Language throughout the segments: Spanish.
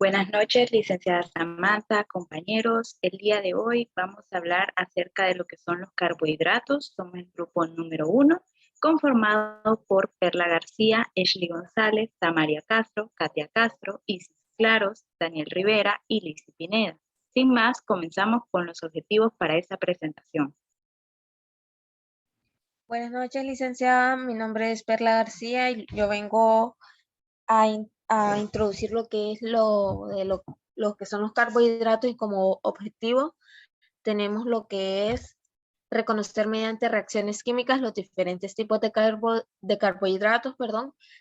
Buenas noches, licenciada Samantha, compañeros. El día de hoy vamos a hablar acerca de lo que son los carbohidratos. Somos el grupo número 1, conformado por Perla García, Ashley González, Tamaria Castro, Katia Castro, Isis Claros, Daniel Rivera y Lizzy Pineda. Sin más, comenzamos con los objetivos para esta presentación. Buenas noches, licenciada. Mi nombre es Perla García y yo vengo a introducir lo que es lo que son los carbohidratos, y como objetivo tenemos lo que es reconocer mediante reacciones químicas los diferentes tipos de carbohidratos,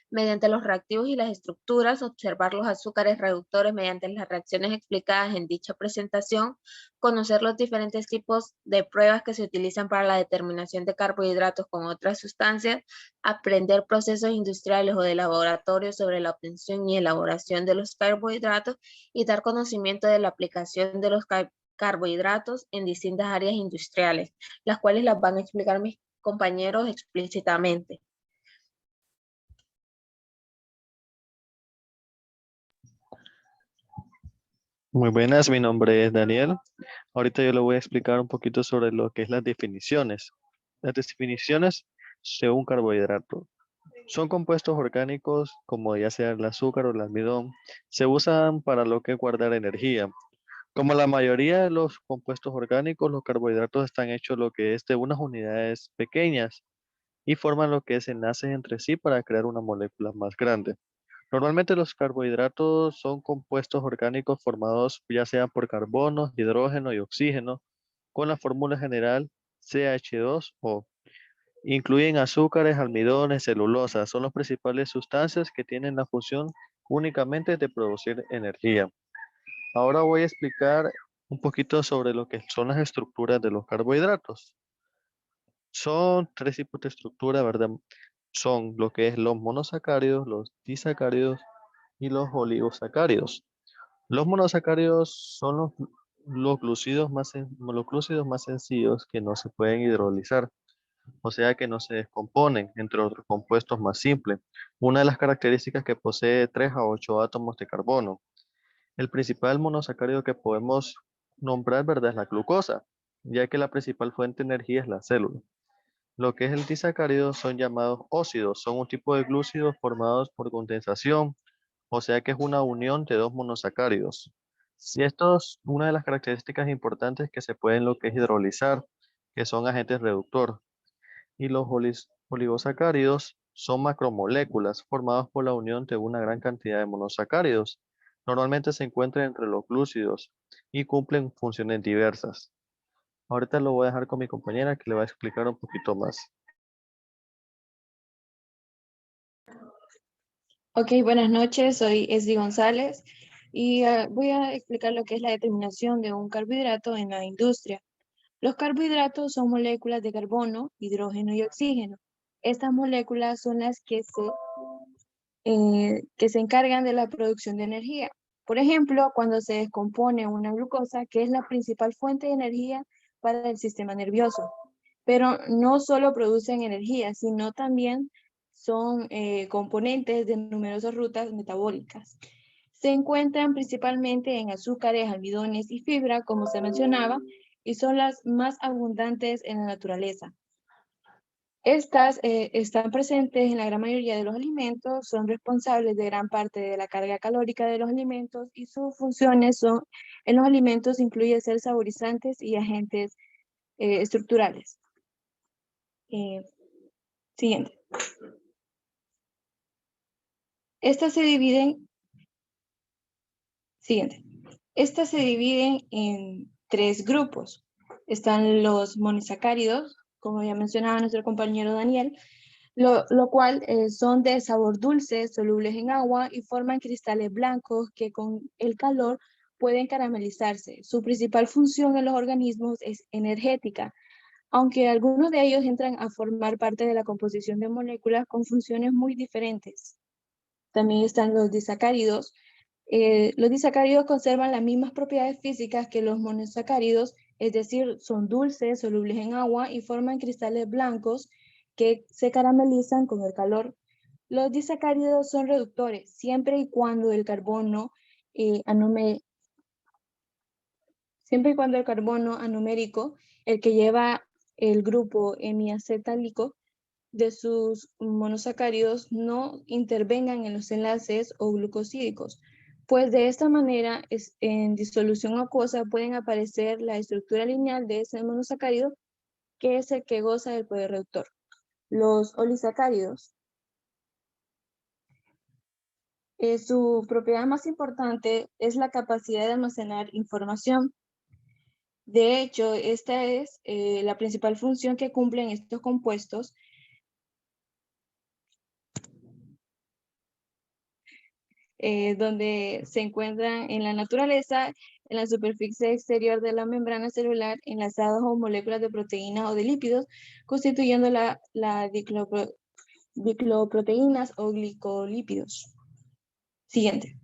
mediante los reactivos y las estructuras, observar los azúcares reductores mediante las reacciones explicadas en dicha presentación, conocer los diferentes tipos de pruebas que se utilizan para la determinación de carbohidratos con otras sustancias, aprender procesos industriales o de laboratorio sobre la obtención y elaboración de los carbohidratos y dar conocimiento de la aplicación de los carbohidratos en distintas áreas industriales, las cuales las van a explicar mis compañeros explícitamente. Muy buenas, mi nombre es Daniel. Ahorita yo le voy a explicar un poquito sobre lo que es las definiciones. Las definiciones de un carbohidrato. Son compuestos orgánicos como ya sea el azúcar o el almidón. Se usan para lo que es guardar energía. Como la mayoría de los compuestos orgánicos, los carbohidratos están hechos lo que es de unas unidades pequeñas y forman lo que es enlaces entre sí para crear una molécula más grande. Normalmente los carbohidratos son compuestos orgánicos formados ya sea por carbono, hidrógeno y oxígeno, con la fórmula general CH2O. Incluyen azúcares, almidones, celulosa. Son las principales sustancias que tienen la función únicamente de producir energía. Ahora voy a explicar un poquito sobre lo que son las estructuras de los carbohidratos. Son tres tipos de estructura, ¿verdad? Son lo que es los monosacáridos, los disacáridos y los oligosacáridos. Los monosacáridos son los los glúcidos más sencillos que no se pueden hidrolizar, o sea que no se descomponen, entre otros compuestos más simples. Una de las características que posee 3 a 8 átomos de carbono. El principal monosacárido que podemos nombrar, ¿verdad?, es la glucosa, ya que la principal fuente de energía es la célula. Lo que es el disacárido son llamados óxidos, son un tipo de glúcidos formados por condensación, o sea que es una unión de dos monosacáridos. Si esto es una de las características importantes que se pueden lo que es hidrolizar, que son agentes reductor. Y los oligosacáridos son macromoléculas formadas por la unión de una gran cantidad de monosacáridos. Normalmente se encuentran entre los glúcidos y cumplen funciones diversas. Ahorita lo voy a dejar con mi compañera que le va a explicar un poquito más. Ok, buenas noches, soy Esdi González y voy a explicar lo que es la determinación de un carbohidrato en la industria. Los carbohidratos son moléculas de carbono, hidrógeno y oxígeno. Estas moléculas son las que se encargan de la producción de energía. Por ejemplo, cuando se descompone una glucosa, que es la principal fuente de energía para el sistema nervioso. Pero no solo producen energía, sino también son componentes de numerosas rutas metabólicas. Se encuentran principalmente en azúcares, almidones y fibra, como se mencionaba, y son las más abundantes en la naturaleza. Estas están presentes en la gran mayoría de los alimentos, son responsables de gran parte de la carga calórica de los alimentos y sus funciones son, en los alimentos incluye ser saborizantes y agentes estructurales. Siguiente. Estas se dividen en tres grupos. Están los monosacáridos, como ya mencionaba nuestro compañero Daniel, lo cual son de sabor dulce, solubles en agua y forman cristales blancos que con el calor pueden caramelizarse. Su principal función en los organismos es energética, aunque algunos de ellos entran a formar parte de la composición de moléculas con funciones muy diferentes. También están los disacáridos. Los disacáridos conservan las mismas propiedades físicas que los monosacáridos, es decir, son dulces, solubles en agua y forman cristales blancos que se caramelizan con el calor. Los disacáridos son reductores siempre y cuando el carbono siempre y cuando el carbono anumérico, el que lleva el grupo hemiacetálico de sus monosacáridos, no intervengan en los enlaces o glucosídicos, pues de esta manera en disolución acuosa pueden aparecer la estructura lineal de ese monosacárido, que es el que goza del poder reductor. Los oligosacáridos, su propiedad más importante es la capacidad de almacenar información. De hecho, esta es la principal función que cumplen estos compuestos, donde se encuentran en la naturaleza, en la superficie exterior de la membrana celular, enlazados a moléculas de proteínas o de lípidos, constituyendo la dicloproteínas o glicolípidos. Siguiente.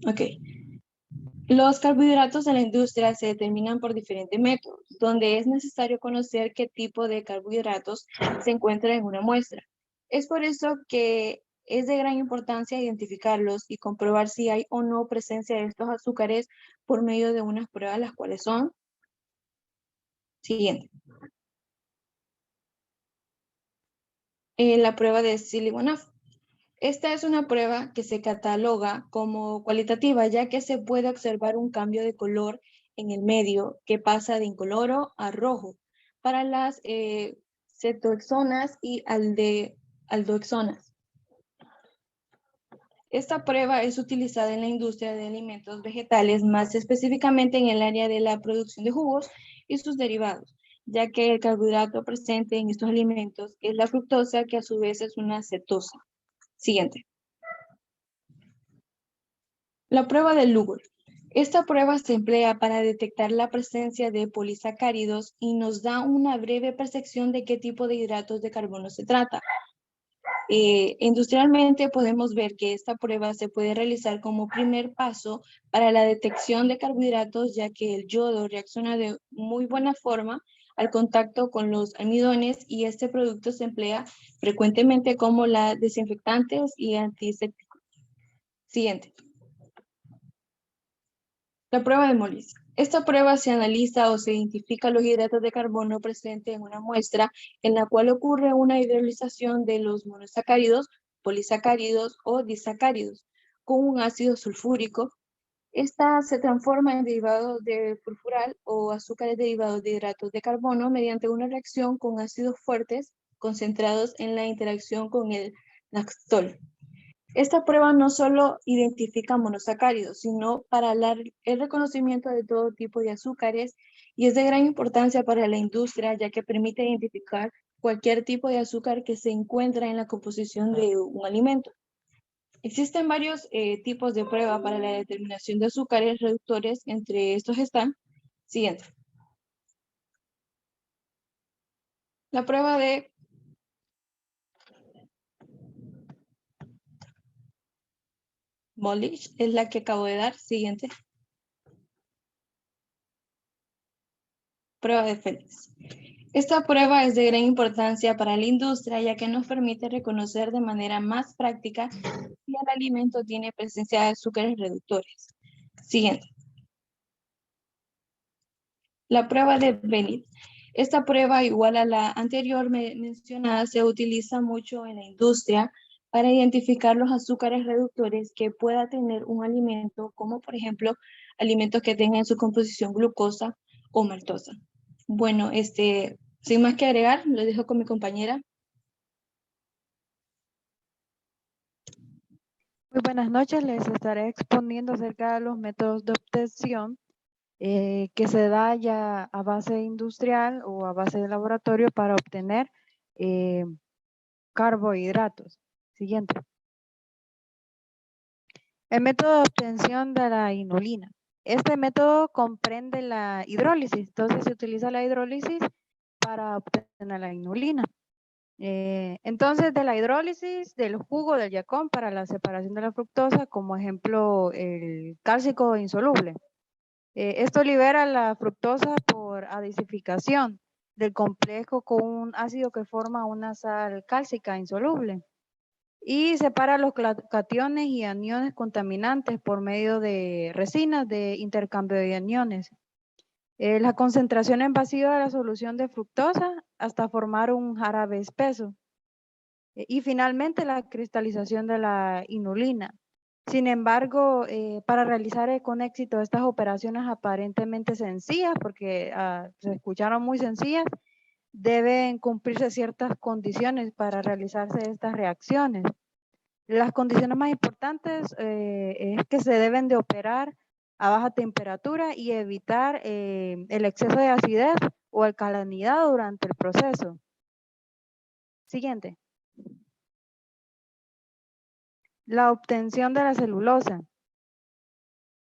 Ok. Los carbohidratos en la industria se determinan por diferentes métodos, donde es necesario conocer qué tipo de carbohidratos se encuentra en una muestra. Es por eso que es de gran importancia identificarlos y comprobar si hay o no presencia de estos azúcares por medio de unas pruebas, las cuales son. Siguiente. La prueba de Siliwanov. Esta es una prueba que se cataloga como cualitativa, ya que se puede observar un cambio de color en el medio que pasa de incoloro a rojo para las cetoexonas y aldoexonas. Esta prueba es utilizada en la industria de alimentos vegetales, más específicamente en el área de la producción de jugos y sus derivados, ya que el carbohidrato presente en estos alimentos es la fructosa, que a su vez es una cetosa. Siguiente. La prueba del Lugol. Esta prueba se emplea para detectar la presencia de polisacáridos y nos da una breve percepción de qué tipo de hidratos de carbono se trata. Industrialmente podemos ver que esta prueba se puede realizar como primer paso para la detección de carbohidratos, ya que el yodo reacciona de muy buena forma al contacto con los almidones y este producto se emplea frecuentemente como desinfectantes y antisépticos. Siguiente. La prueba de Molis. Esta prueba se analiza o se identifica los hidratos de carbono presentes en una muestra en la cual ocurre una hidrolización de los monosacáridos, polisacáridos o disacáridos con un ácido sulfúrico. Esta se transforma en derivados de furfural o azúcares derivados de hidratos de carbono mediante una reacción con ácidos fuertes concentrados en la interacción con el lactol. Esta prueba no solo identifica monosacáridos, sino para el reconocimiento de todo tipo de azúcares y es de gran importancia para la industria, ya que permite identificar cualquier tipo de azúcar que se encuentra en la composición de un alimento. Existen varios tipos de prueba para la determinación de azúcares reductores, entre estos están. Siguiente. La prueba de Molich es la que acabo de dar. Siguiente. Prueba de Félix. Esta prueba es de gran importancia para la industria, ya que nos permite reconocer de manera más práctica si el alimento tiene presencia de azúcares reductores. Siguiente. La prueba de Bennett. Esta prueba, igual a la anterior mencionada, se utiliza mucho en la industria para identificar los azúcares reductores que pueda tener un alimento, como por ejemplo, alimentos que tengan en su composición glucosa o maltosa. Bueno, sin más que agregar, lo dejo con mi compañera. Muy buenas noches, les estaré exponiendo acerca de los métodos de obtención que se da ya a base industrial o a base de laboratorio para obtener carbohidratos. Siguiente. El método de obtención de la inulina. Este método comprende la hidrólisis, entonces se utiliza la hidrólisis para obtener la inulina. Entonces, de la hidrólisis del jugo del yacón para la separación de la fructosa, como ejemplo el cálcico insoluble. Esto libera la fructosa por adicificación del complejo con un ácido que forma una sal cálcica insoluble. Y separa los cationes y aniones contaminantes por medio de resinas de intercambio de aniones. La concentración en vacío de la solución de fructosa hasta formar un jarabe espeso. Y finalmente la cristalización de la inulina. Sin embargo, para realizar con éxito estas operaciones aparentemente sencillas, porque se escucharon muy sencillas, deben cumplirse ciertas condiciones para realizarse estas reacciones. Las condiciones más importantes es que se deben de operar a baja temperatura y evitar el exceso de acidez o alcalinidad durante el proceso. Siguiente. La obtención de la celulosa.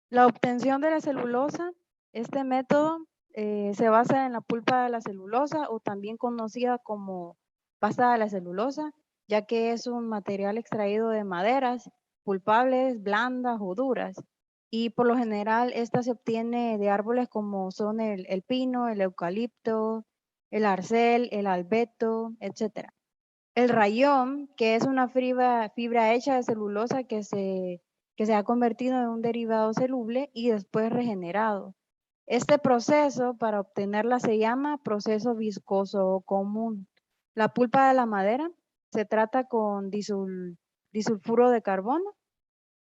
La obtención de la celulosa, este método se basa en la pulpa de la celulosa o también conocida como pasta de la celulosa, ya que es un material extraído de maderas pulpables, blandas o duras. Y por lo general esta se obtiene de árboles como son el pino, el eucalipto, el arcel, el albeto, etc. El rayón, que es una fibra hecha de celulosa que se ha convertido en un derivado soluble y después regenerado. Este proceso para obtenerla se llama proceso viscoso común. La pulpa de la madera se trata con disulfuro de carbono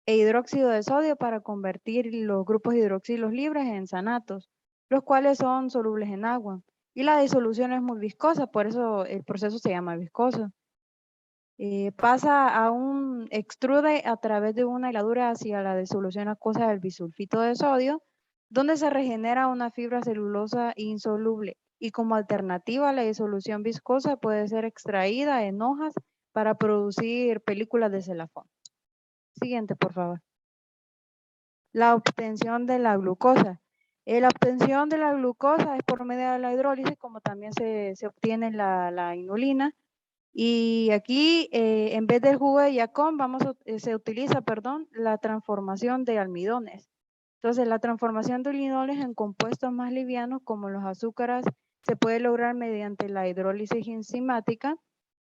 e hidróxido de sodio para convertir los grupos hidroxilos libres en sanatos, los cuales son solubles en agua. Y la disolución es muy viscosa, por eso el proceso se llama viscoso. Pasa a un extrude a través de una heladura hacia la disolución acuosa del bisulfito de sodio, donde se regenera una fibra celulosa insoluble. Y como alternativa, la disolución viscosa puede ser extraída en hojas para producir películas de celofán. Siguiente, por favor. La obtención de la glucosa. La obtención de la glucosa es por medio de la hidrólisis, como también se obtiene la inulina. Y aquí, en vez del jugo de yacón, se utiliza, la transformación de almidones. Entonces, la transformación de almidones en compuestos más livianos, como los azúcares, se puede lograr mediante la hidrólisis enzimática.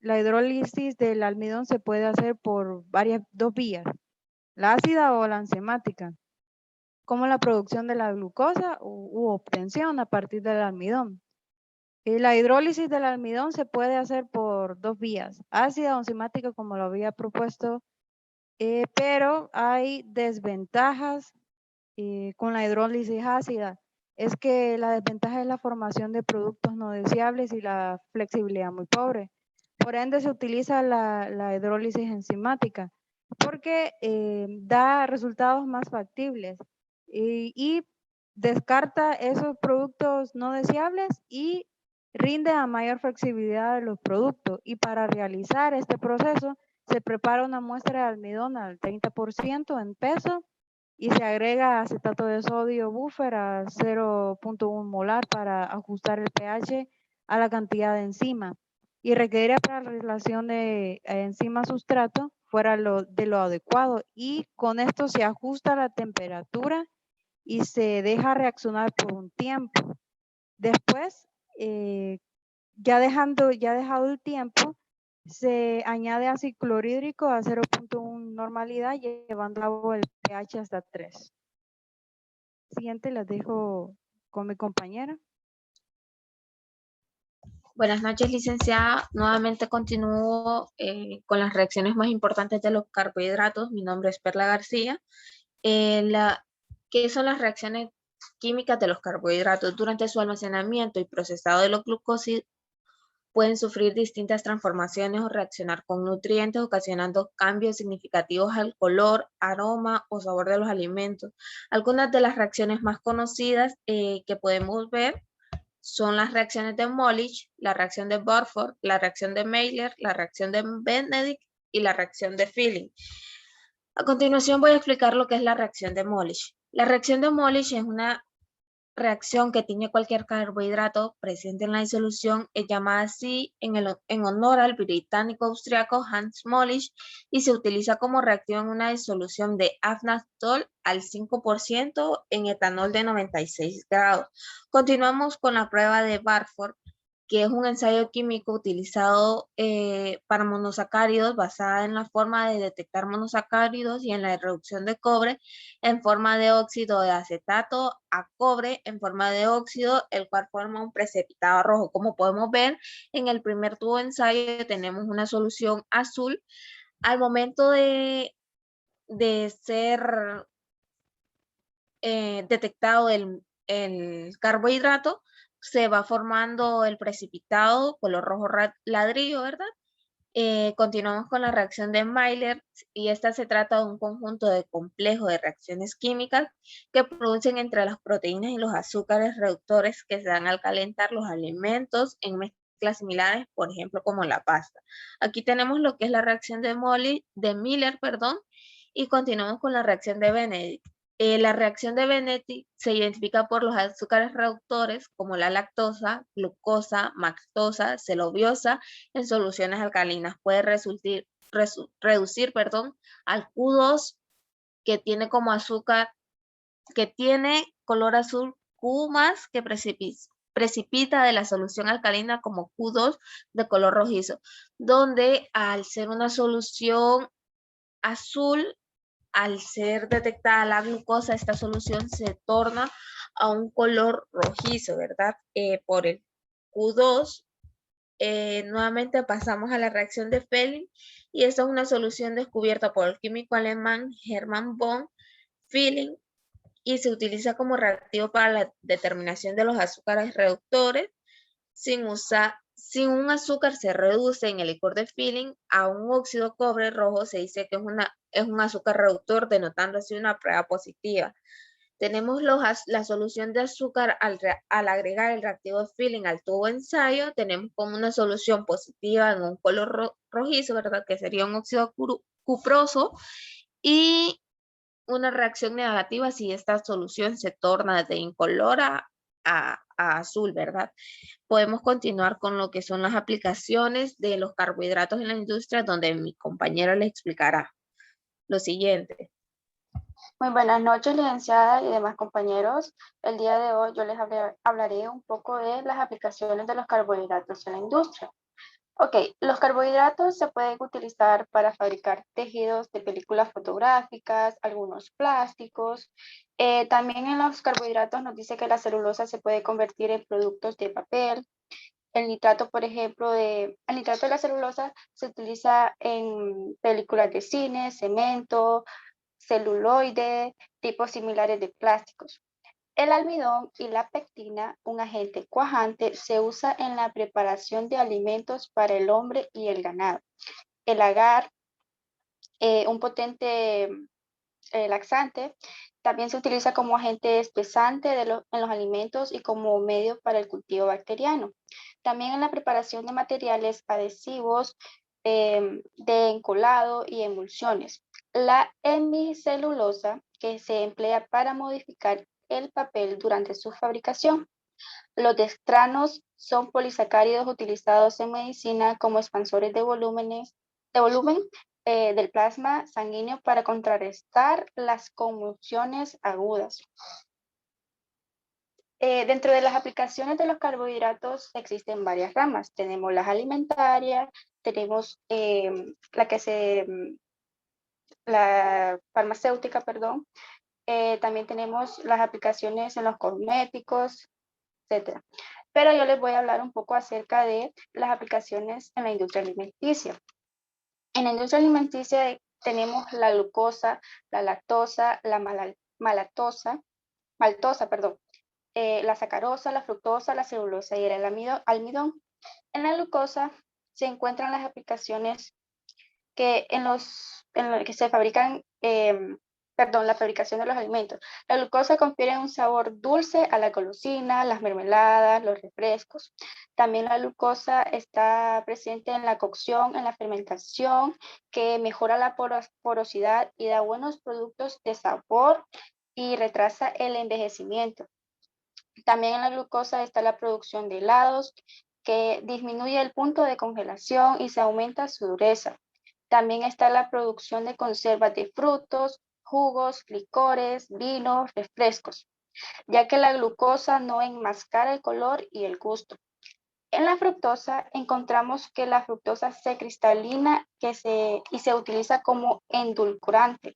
La hidrólisis del almidón se puede hacer por dos vías, la ácida o la enzimática, como la producción de la glucosa u obtención a partir del almidón. La hidrólisis del almidón se puede hacer por dos vías, ácida o enzimática como lo había propuesto, pero hay desventajas con la hidrólisis ácida. Es que la desventaja es la formación de productos no deseables y la flexibilidad muy pobre. Por ende se utiliza la hidrólisis enzimática porque da resultados más factibles y descarta esos productos no deseables y rinde a mayor flexibilidad de los productos. Y para realizar este proceso se prepara una muestra de almidón al 30% en peso y se agrega acetato de sodio buffer a 0.1 molar para ajustar el pH a la cantidad de enzima y requerirá para la relación de enzima-sustrato fuera de lo adecuado, y con esto se ajusta la temperatura y se deja reaccionar por un tiempo. Después, ya dejado el tiempo, se añade ácido clorhídrico a 0.1 normalidad, llevando el pH hasta 3. Siguiente, las dejo con mi compañera. Buenas noches, licenciada. Nuevamente continúo con las reacciones más importantes de los carbohidratos. Mi nombre es Perla García. ¿Qué son las reacciones químicas de los carbohidratos? Durante su almacenamiento y procesado de los glucósidos, pueden sufrir distintas transformaciones o reaccionar con nutrientes, ocasionando cambios significativos al color, aroma o sabor de los alimentos. Algunas de las reacciones más conocidas que podemos ver son las reacciones de Molich, la reacción de Burford, la reacción de Maillard, la reacción de Benedict y la reacción de Filling. A continuación voy a explicar lo que es la reacción de Molich. La reacción de Molich es una reacción que tiene cualquier carbohidrato presente en la disolución, es llamada así en honor al británico austriaco Hans Molich y se utiliza como reacción en una disolución de afnatol al 5% en etanol de 96 grados. Continuamos con la prueba de Burford. que es un ensayo químico utilizado para monosacáridos, basada en la forma de detectar monosacáridos y en la reducción de cobre en forma de óxido de acetato a cobre en forma de óxido, el cual forma un precipitado rojo. Como podemos ver, en el primer tubo de ensayo tenemos una solución azul. Al momento de ser detectado el carbohidrato, se va formando el precipitado color rojo ladrillo, ¿verdad? Continuamos con la reacción de Maillard y esta se trata de un conjunto de complejo de reacciones químicas que producen entre las proteínas y los azúcares reductores que se dan al calentar los alimentos en mezclas similares, por ejemplo, como la pasta. Aquí tenemos lo que es la reacción de Miller, y continuamos con la reacción de Benedict. La reacción de Benedict se identifica por los azúcares reductores como la lactosa, glucosa, maltosa, celobiosa en soluciones alcalinas. Puede reducir al Q2 que tiene como azúcar, que tiene color azul Q más que precipita de la solución alcalina como Q2 de color rojizo, donde al ser una solución azul, al ser detectada la glucosa, esta solución se torna a un color rojizo, ¿verdad? Por el Q2. Nuevamente pasamos a la reacción de Fehling y esta es una solución descubierta por el químico alemán Hermann von Fehling y se utiliza como reactivo para la determinación de los azúcares reductores. Si un azúcar se reduce en el licor de Fehling a un óxido cobre rojo, se dice que es un azúcar reductor, denotando así una prueba positiva. Tenemos la solución de azúcar al agregar el reactivo de Fehling al tubo de ensayo, tenemos como una solución positiva en un color rojizo, ¿verdad? Que sería un óxido cuproso, y una reacción negativa si esta solución se torna de incolora a azul, ¿verdad? Podemos continuar con lo que son las aplicaciones de los carbohidratos en la industria, donde mi compañera les explicará lo siguiente. Muy buenas noches, licenciada y demás compañeros. El día de hoy yo les hablaré un poco de las aplicaciones de los carbohidratos en la industria. Ok, los carbohidratos se pueden utilizar para fabricar tejidos de películas fotográficas, algunos plásticos. También en los carbohidratos nos dice que la celulosa se puede convertir en productos de papel. El nitrato, por ejemplo, el nitrato de la celulosa se utiliza en películas de cine, cemento, celuloide, tipos similares de plásticos. El almidón y la pectina, un agente cuajante, se usa en la preparación de alimentos para el hombre y el ganado. El agar, un potente laxante, también se utiliza como agente espesante en los alimentos y como medio para el cultivo bacteriano. También en la preparación de materiales adhesivos, de encolado y emulsiones. La hemicelulosa, que se emplea para modificar el papel durante su fabricación. Los dextranos son polisacáridos utilizados en medicina como expansores de volumen del plasma sanguíneo para contrarrestar las conmociones agudas. Dentro de las aplicaciones de los carbohidratos existen varias ramas. Tenemos las alimentarias, tenemos la farmacéutica, perdón. También tenemos las aplicaciones en los cosméticos, etc. Pero yo les voy a hablar un poco acerca de las aplicaciones en la industria alimenticia. En la industria alimenticia tenemos la glucosa, la lactosa, la maltosa, la sacarosa, la fructosa, la celulosa y el almidón. En la glucosa se encuentran las aplicaciones que que se fabrican, la fabricación de los alimentos. La glucosa confiere un sabor dulce a la golosina, las mermeladas, los refrescos. También la glucosa está presente en la cocción, en la fermentación, que mejora la porosidad y da buenos productos de sabor y retrasa el envejecimiento. También en la glucosa está la producción de helados, que disminuye el punto de congelación y se aumenta su dureza. También está la producción de conservas de frutos, jugos, licores, vinos, refrescos, ya que la glucosa no enmascara el color y el gusto. En la fructosa encontramos que la fructosa se cristalina y se utiliza como endulcorante.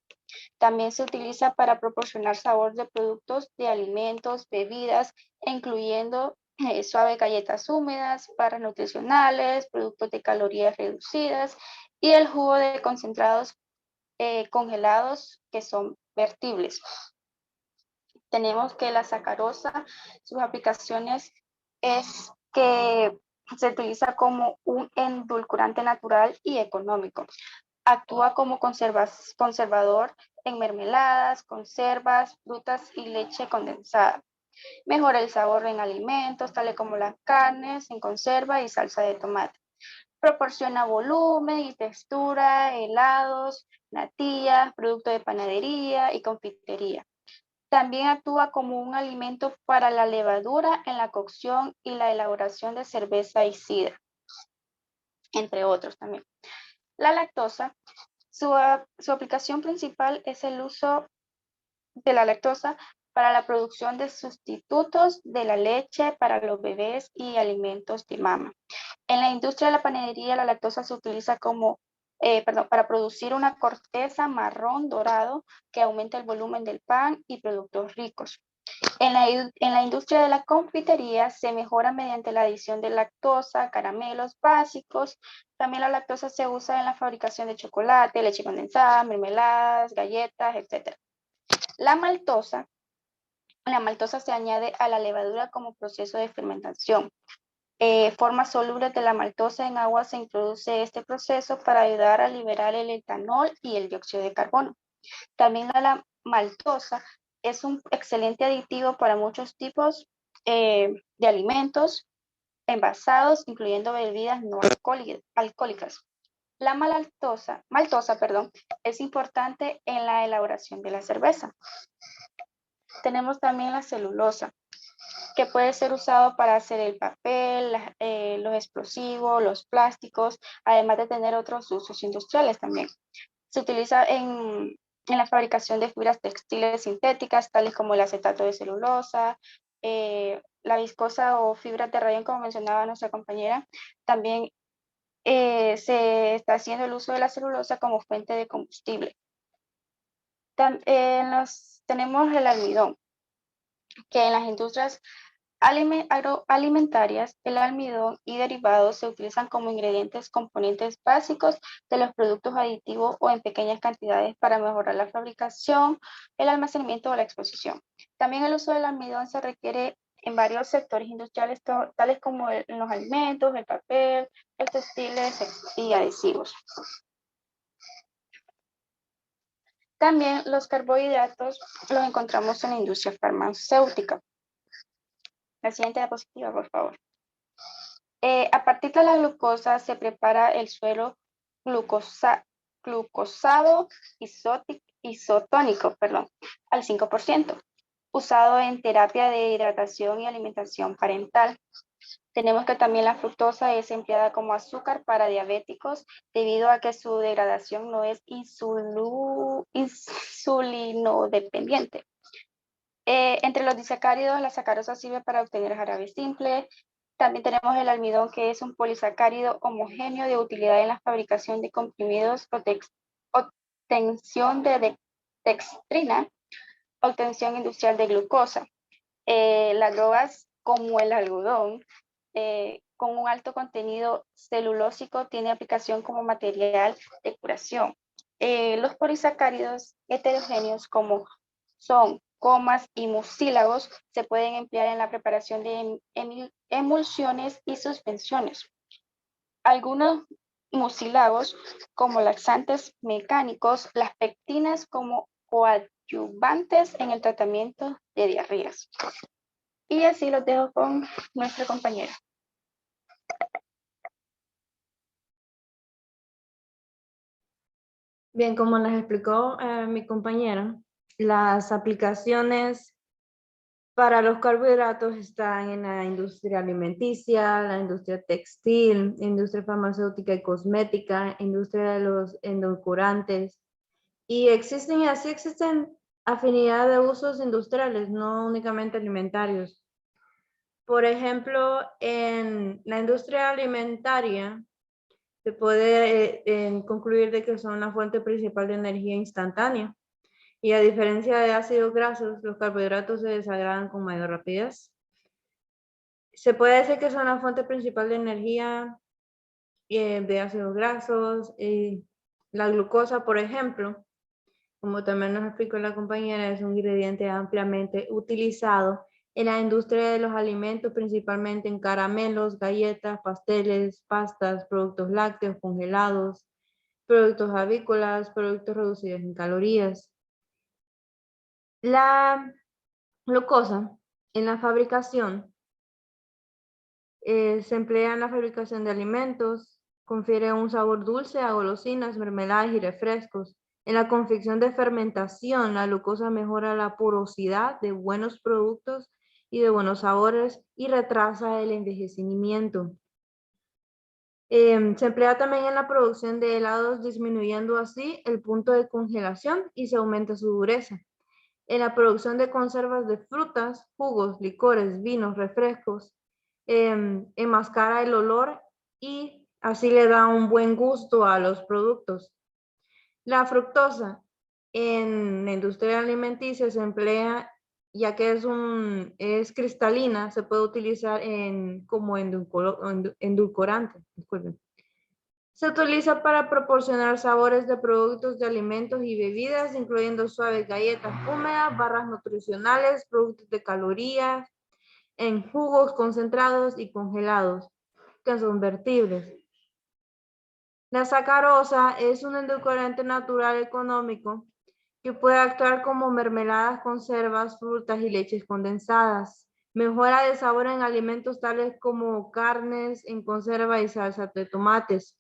También se utiliza para proporcionar sabor de productos de alimentos, bebidas, incluyendo suaves galletas húmedas, barras nutricionales, productos de calorías reducidas y el jugo de concentrados congelados que son vertibles. Tenemos que la sacarosa, sus aplicaciones es que se utiliza como un endulcorante natural y económico. Actúa como conservador en mermeladas, conservas, frutas y leche condensada. Mejora el sabor en alimentos, tales como las carnes en conserva y salsa de tomate. Proporciona volumen y textura, helados, natillas, productos de panadería y confitería. También actúa como un alimento para la levadura en la cocción y la elaboración de cerveza y sidra, entre otros también. La lactosa, su aplicación principal es el uso de la lactosa para la producción de sustitutos de la leche para los bebés y alimentos de mama. En la industria de la panadería, la lactosa se utiliza para producir una corteza marrón dorado que aumenta el volumen del pan y productos ricos. En la industria de la confitería se mejora mediante la adición de lactosa, caramelos básicos. También la lactosa se usa en la fabricación de chocolate, leche condensada, mermeladas, galletas, etc. La maltosa se añade a la levadura como proceso de fermentación. Formas solubles de la maltosa en agua se introduce este proceso para ayudar a liberar el etanol y el dióxido de carbono. También la maltosa es un excelente aditivo para muchos tipos de alimentos envasados, incluyendo bebidas no alcohólicas. La maltosa, es importante en la elaboración de la cerveza. Tenemos también la celulosa, que puede ser usado para hacer el papel, los explosivos, los plásticos, además de tener otros usos industriales también. Se utiliza en la fabricación de fibras textiles sintéticas, tales como el acetato de celulosa, la viscosa o fibras de rayón, como mencionaba nuestra compañera. También se está haciendo el uso de la celulosa como fuente de combustible. Tenemos el almidón, que en las industrias agroalimentarias, el almidón y derivados se utilizan como componentes básicos de los productos aditivos o en pequeñas cantidades para mejorar la fabricación, el almacenamiento o la exposición. También el uso del almidón se requiere en varios sectores industriales, tales como en los alimentos, el papel, los textiles y adhesivos. También los carbohidratos los encontramos en la industria farmacéutica. La siguiente diapositiva, por favor. A partir de la glucosa se prepara el suero glucosado isotónico, al 5%, usado en terapia de hidratación y alimentación parental. Tenemos que también la fructosa es empleada como azúcar para diabéticos debido a que su degradación no es insulinodependiente. Entre los disacáridos, la sacarosa sirve para obtener jarabe simple. También tenemos el almidón, que es un polisacárido homogéneo de utilidad en la fabricación de comprimidos, obtención de dextrina, obtención industrial de glucosa. Las drogas, como el algodón, con un alto contenido celulósico, tiene aplicación como material de curación. Los polisacáridos heterogéneos, como son comas y mucílagos, se pueden emplear en la preparación de emulsiones y suspensiones. Algunos mucílagos, como laxantes mecánicos, las pectinas como coadyuvantes en el tratamiento de diarreas. Y así los dejo con nuestra compañera. Bien, como les explicó mi compañera, las aplicaciones para los carbohidratos están en la industria alimenticia, la industria textil, industria farmacéutica y cosmética, industria de los endulcorantes. Y existen afinidad de usos industriales, no únicamente alimentarios. Por ejemplo, en la industria alimentaria, se puede concluir de que son la fuente principal de energía instantánea. Y a diferencia de ácidos grasos, los carbohidratos se desagradan con mayor rapidez. Se puede decir que son la fuente principal de energía de ácidos grasos. La glucosa, por ejemplo, como también nos explicó la compañera, es un ingrediente ampliamente utilizado en la industria de los alimentos, principalmente en caramelos, galletas, pasteles, pastas, productos lácteos, congelados, productos avícolas, productos reducidos en calorías. La glucosa en la fabricación se emplea en la fabricación de alimentos, confiere un sabor dulce a golosinas, mermeladas y refrescos. En la confección de fermentación, la glucosa mejora la porosidad de buenos productos y de buenos sabores y retrasa el envejecimiento. Se emplea también en la producción de helados, disminuyendo así el punto de congelación y se aumenta su dureza. En la producción de conservas de frutas, jugos, licores, vinos, refrescos, enmascara el olor y así le da un buen gusto a los productos. La fructosa en la industria alimenticia se emplea, ya que es cristalina, se puede utilizar como endulcorante. Disculpen. Se utiliza para proporcionar sabores de productos de alimentos y bebidas, incluyendo suaves galletas húmedas, barras nutricionales, productos de calorías, en jugos concentrados y congelados, que son vertibles. La sacarosa es un endulcorante natural económico que puede actuar como mermeladas, conservas, frutas y leches condensadas. Mejora de sabor en alimentos tales como carnes en conserva y salsa de tomates.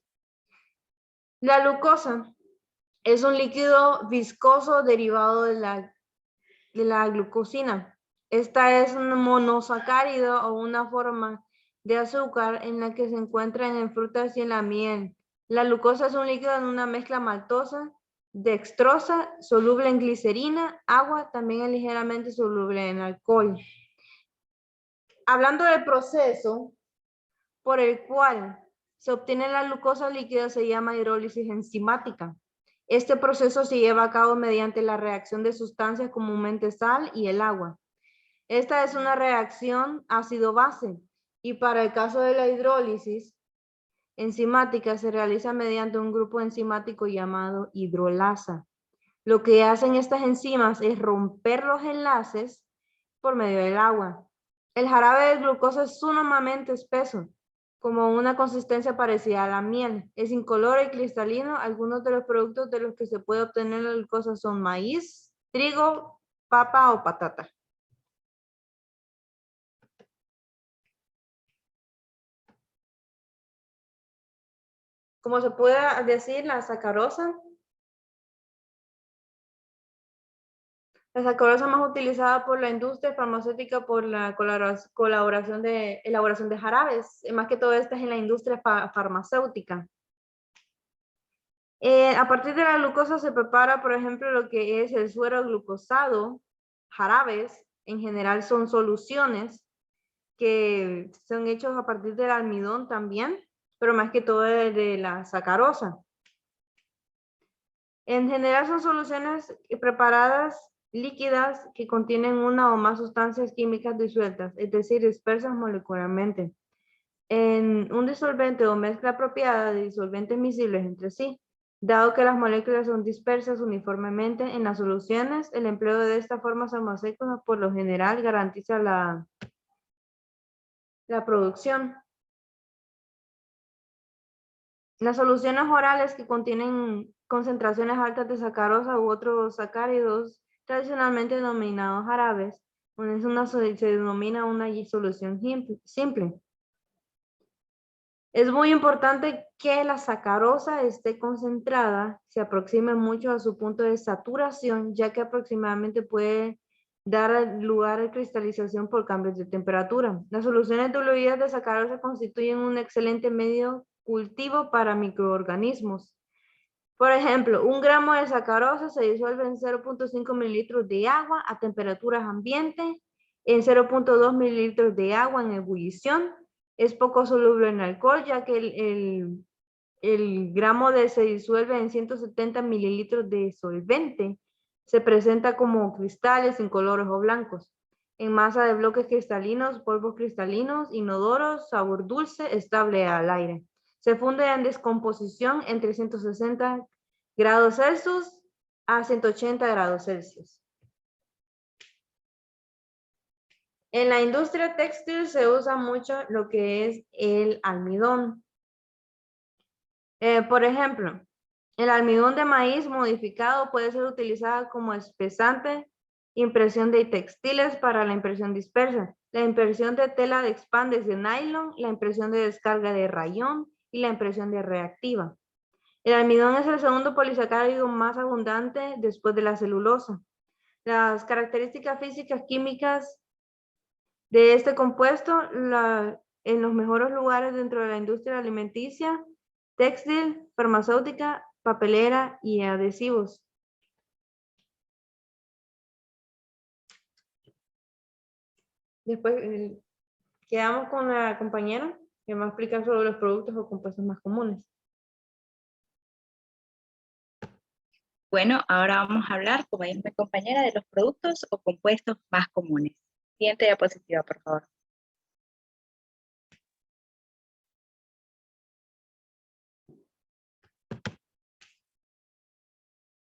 La glucosa es un líquido viscoso derivado de la glucosina. Esta es un monosacárido o una forma de azúcar en la que se encuentran en frutas y en la miel. La glucosa es un líquido en una mezcla maltosa, dextrosa, soluble en glicerina, agua, también es ligeramente soluble en alcohol. Hablando del proceso por el cual se obtiene la glucosa líquida, se llama hidrólisis enzimática. Este proceso se lleva a cabo mediante la reacción de sustancias comúnmente sal y el agua. Esta es una reacción ácido-base y para el caso de la hidrólisis enzimática se realiza mediante un grupo enzimático llamado hidrolasa. Lo que hacen estas enzimas es romper los enlaces por medio del agua. El jarabe de glucosa es sumamente espeso, como una consistencia parecida a la miel. Es incoloro y cristalino. Algunos de los productos de los que se puede obtener la glucosa son maíz, trigo, papa o patata. Como se puede decir, la sacarosa. La sacarosa más utilizada por la industria farmacéutica por la colaboración de elaboración de jarabes. Más que todo esta es en la industria farmacéutica. A partir de la glucosa se prepara, por ejemplo, lo que es el suero glucosado, jarabes, en general son soluciones que son hechos a partir del almidón también, pero más que todo de la sacarosa. En general son soluciones preparadas líquidas que contienen una o más sustancias químicas disueltas, es decir, dispersas molecularmente, en un disolvente o mezcla apropiada de disolventes miscibles entre sí. Dado que las moléculas son dispersas uniformemente en las soluciones, el empleo de esta forma farmacéutica por lo general garantiza la producción. Las soluciones orales que contienen concentraciones altas de sacarosa u otros sacáridos, tradicionalmente denominados jarabes, se denomina una solución simple. Es muy importante que la sacarosa esté concentrada, se aproxime mucho a su punto de saturación, ya que aproximadamente puede dar lugar a cristalización por cambios de temperatura. Las soluciones diluidas de sacarosa constituyen un excelente medio cultivo para microorganismos. Por ejemplo, 1 gramo de sacarosa se disuelve en 0.5 mililitros de agua a temperaturas ambiente en 0.2 mililitros de agua en ebullición. Es poco soluble en alcohol, ya que el gramo se disuelve en 170 mililitros de solvente. Se presenta como cristales incoloros o blancos. En masa de bloques cristalinos, polvos cristalinos, inodoros, sabor dulce, estable al aire. Se funde en descomposición en 360 grados Celsius a 180 grados Celsius. En la industria textil se usa mucho lo que es el almidón. Por ejemplo, el almidón de maíz modificado puede ser utilizado como espesante, impresión de textiles para la impresión dispersa, la impresión de tela de expandes de nylon, la impresión de descarga de rayón y la impresión de reactiva. El almidón es el segundo polisacárido más abundante después de la celulosa. Las características físicas químicas de este compuesto en los mejores lugares dentro de la industria alimenticia, textil, farmacéutica, papelera y adhesivos. Después quedamos con la compañera que me va a explicar sobre los productos o compuestos más comunes. Bueno, ahora vamos a hablar, como dijo mi compañera, de los productos o compuestos más comunes. Siguiente diapositiva, por favor.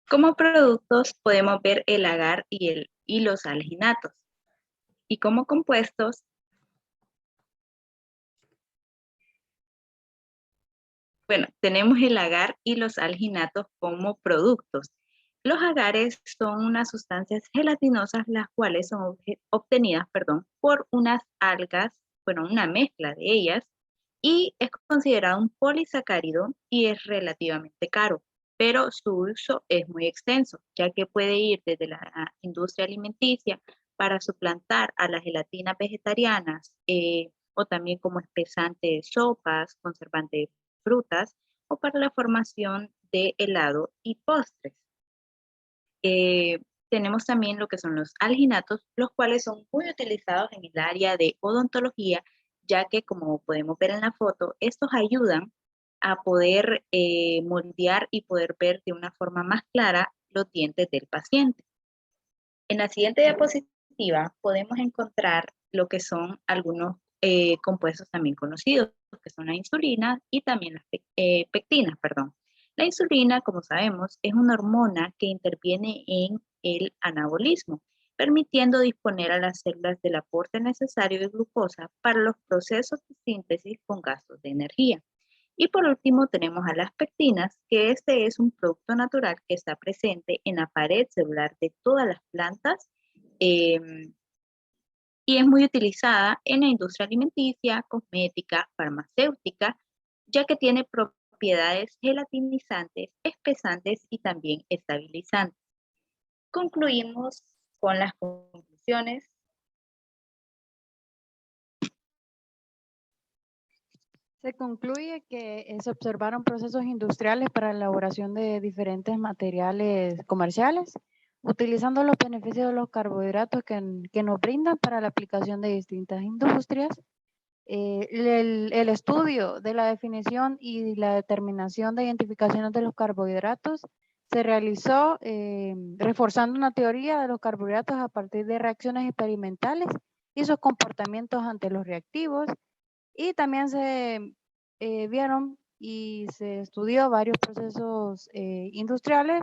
Como productos podemos ver el agar y los alginatos. Y como compuestos, bueno, tenemos el agar y los alginatos como productos. Los agares son unas sustancias gelatinosas las cuales son obtenidas, por unas algas, bueno, una mezcla de ellas, y es considerado un polisacárido y es relativamente caro, pero su uso es muy extenso, ya que puede ir desde la industria alimenticia para suplantar a las gelatinas vegetarianas o también como espesante de sopas, conservante de frutas o para la formación de helado y postres. Tenemos también lo que son los alginatos, los cuales son muy utilizados en el área de odontología, ya que como podemos ver en la foto, estos ayudan a poder moldear y poder ver de una forma más clara los dientes del paciente. En la siguiente diapositiva podemos encontrar lo que son algunos compuestos también conocidos, que son la insulina y también las pectinas, La insulina, como sabemos, es una hormona que interviene en el anabolismo, permitiendo disponer a las células del aporte necesario de glucosa para los procesos de síntesis con gastos de energía. Y por último tenemos a las pectinas, que este es un producto natural que está presente en la pared celular de todas las plantas y es muy utilizada en la industria alimenticia, cosmética, farmacéutica, ya que tiene propiedades gelatinizantes, espesantes y también estabilizantes. Concluimos con las conclusiones. Se concluye que se observaron procesos industriales para la elaboración de diferentes materiales comerciales, utilizando los beneficios de los carbohidratos que nos brindan para la aplicación de distintas industrias. El estudio de la definición y la determinación de identificaciones de los carbohidratos se realizó reforzando una teoría de los carbohidratos a partir de reacciones experimentales y sus comportamientos ante los reactivos. Y también se vieron y se estudió varios procesos industriales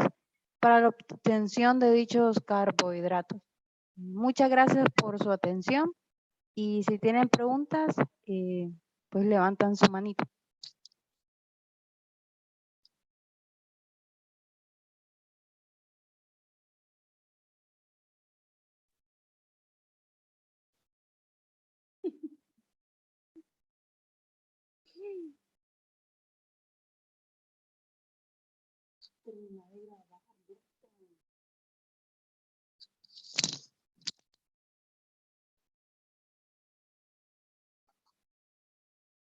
para la obtención de dichos carbohidratos. Muchas gracias por su atención y si tienen preguntas, pues levantan su manito.